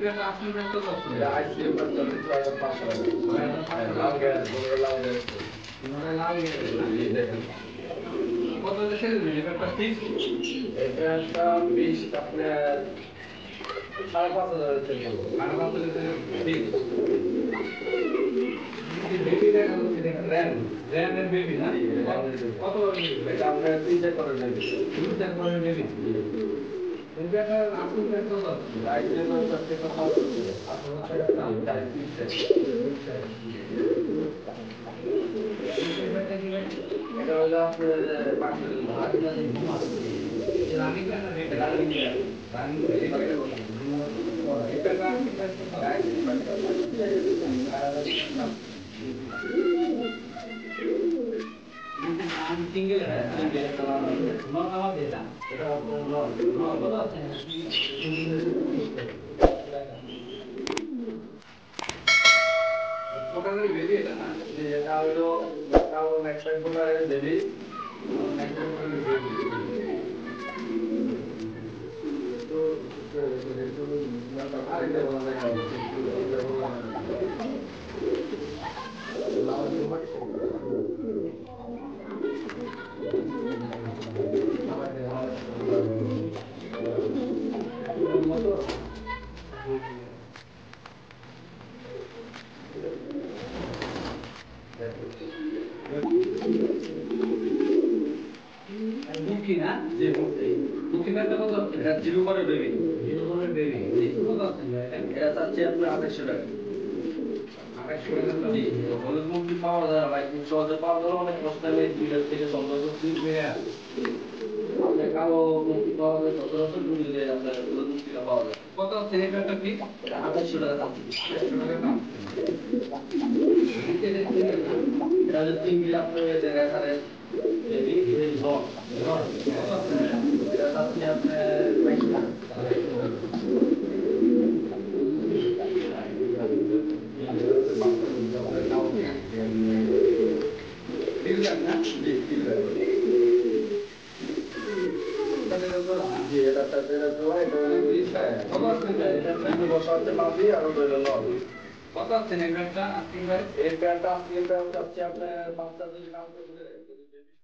পেয়ারটা আসলে পেয়ারটা কত? এটা আইসিএম করতে 6500 টাকা। লাল গ্যাস, লাল গ্যাস। লাল গেছে। কত দেশে দিবেন এই পেয়ারটা ঠিক? এটা একটা 20 আপনার 5500 থেকে। 5500 ঠিক। বেবি দেখা যাচ্ছে দেখেন র্যানের বেবি না কত এটা আপনার 3-4 করে দেবে 3-4 করে বেবি বেবি একটা আসল পেয়ার কত? আইসিএম করতে 500 টাকা। 800 টাকা দাম। এটা হলো আপনার 500 রানিং পেয়ার না বেবি রানিং পেয়ার এই পেয়ারটা আসল পেয়ার কত? সিঙ্গেল নর্মাল যেটা এটা আপনার কত আছে ওখানে বেবি এটা না এটা হলো কালো ম্যাক্সাইন পোলারের বেবি তো আরেকটা বলা দেখা মুখী না যে মুক্তি মুখী পেয়ারটা কত? এটা জিরো করে বেবি জিরো করে বেবি কত আছে এটা চাচ্ছি আপনার 2800 টাকা 2800 টাকা জি হলুদ মুক্তি পাওয়া যায় ভাই খুব সহজে পাওয়া যায় অনেক কষ্ট হবে 2 থেকে সংগ্রহ করছি আপনার কালো মুক্তি পাওয়া যায় সচরাচর দুদিলে আপনার হলুদ মুক্তিটা পাওয়া যায় কত আছে এই পেয়ারটা কি 2800 টাকা চাচ্ছি 2800 টাকা দাম এটা হচ্ছে 3 গিলা আপনার দেখারে বেবি নট কত আছে এটা চাচ্ছি আপনার 2200 টাকা ফিল্ডার না জি ফিল্ডার জি এটা সাথে এটা কত আছে এটা দুটো বসা হচ্ছে মাঝি আর ওটা হলো নট কত আছে এই পেয়ারটা আস্কিং ভাই এই প্যান্টটা আজকে প্যান্ট চাচ্ছি আপনার 5000 টাকা